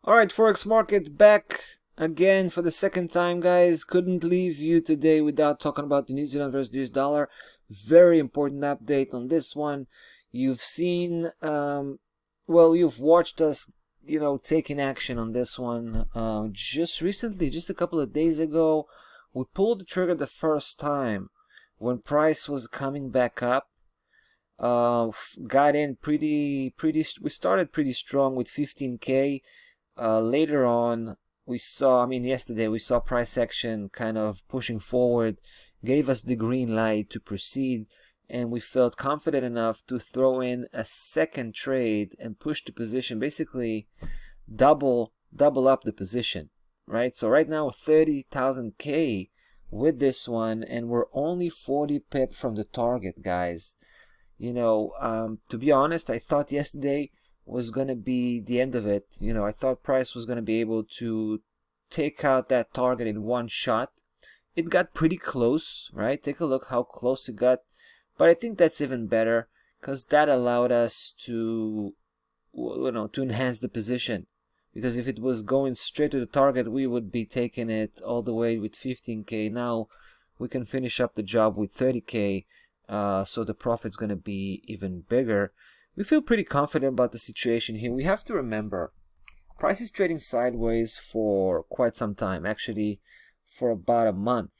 Alright, Forex market back again for the second time, guys. Couldn't leave you today without talking about the New Zealand versus the US dollar. Very important update on this one. You've seen, you've watched us, taking action on this one. Just recently, just a couple of days ago, we pulled the trigger the first time when price was coming back up. Got in we started pretty strong with 15K. Later on, yesterday we saw price action kind of pushing forward, gave us the green light to proceed, and we felt confident enough to throw in a second trade and push the position, basically double up the position, right? So right now 30,000 K with this one, and we're only 40 pip from the target, guys. To be honest, I thought yesterday was going to be the end of it. I thought price was going to be able to take out that target in one shot. It got pretty close, right? Take a look how close it got. But I think that's even better because that allowed us to, to enhance the position. Because if it was going straight to the target, we would be taking it all the way with 15K. Now we can finish up the job with 30K. So the profit's going to be even bigger. We feel pretty confident about the situation here. We have to remember, price is trading sideways for quite some time, actually for about a month.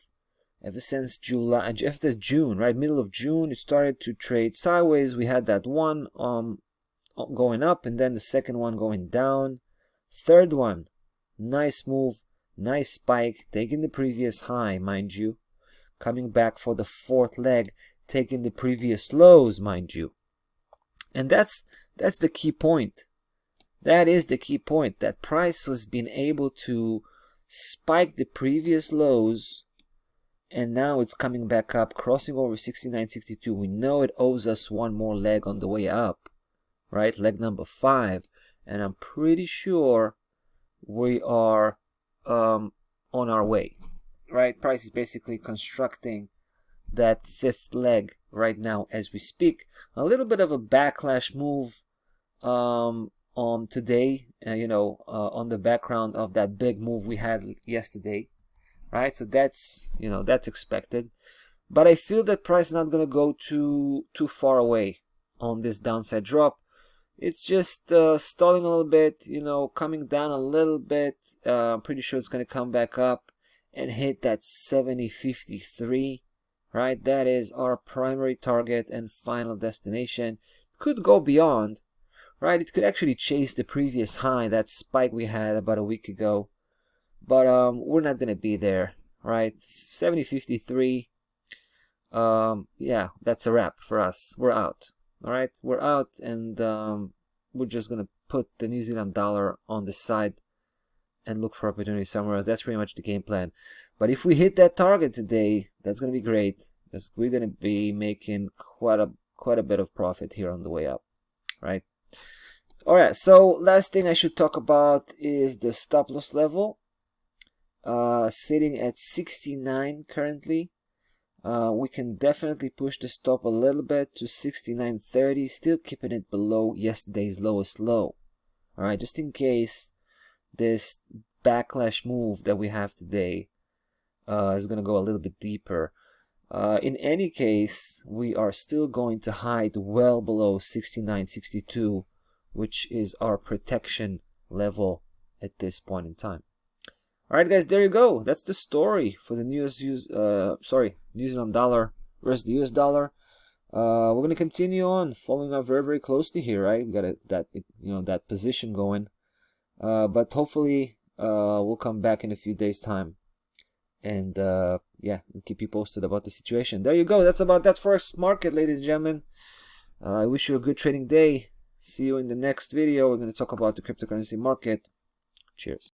Ever since June, right? Middle of June, it started to trade sideways. We had that one going up and then the second one going down. Third one, nice move, nice spike, taking the previous high, mind you. Coming back for the fourth leg, taking the previous lows, mind you. And that's the key point. That is the key point, that price has been able to spike the previous lows, and now it's coming back up, crossing over 69.62. We know it owes us one more leg on the way up, right? Leg number 5, and I'm pretty sure we are on our way, right? Price is basically constructing that fifth leg right now as we speak. A little bit of a backlash move on today, on the background of that big move we had yesterday, right? So that's that's expected, but I feel that price is not going to go too far away on this downside drop. It's just stalling a little bit, coming down a little bit. Pretty sure it's going to come back up and hit that 70.53. Right, that is our primary target and final destination. It could go beyond, right? It could actually chase the previous high, that spike we had about a week ago. But we're not gonna be there, right? 70.53. Yeah, that's a wrap for us. We're out. All right, we're out, and we're just gonna put the New Zealand dollar on the side and look for opportunity somewhere else. That's pretty much the game plan. But if we hit that target today, that's going to be great, because we're going to be making quite a bit of profit here on the way up, right? All right, so last thing I should talk about is the stop loss level, sitting at 69 currently. We can definitely push the stop a little bit to 69.30, still keeping it below yesterday's lowest low. All right, just in case this backlash move that we have today is going to go a little bit deeper. In any case, we are still going to hide well below 69.62, which is our protection level at this point in time. All right, guys, there you go. That's the story for the New Zealand dollar versus the US dollar. We're going to continue on following up very, very closely here, right? We got that position going. But hopefully we'll come back in a few days time, and yeah, we'll keep you posted about the situation. There you go. That's about that Forex market, ladies and gentlemen. I wish you a good trading day. See you in the next video. We're going to talk about the cryptocurrency market. Cheers.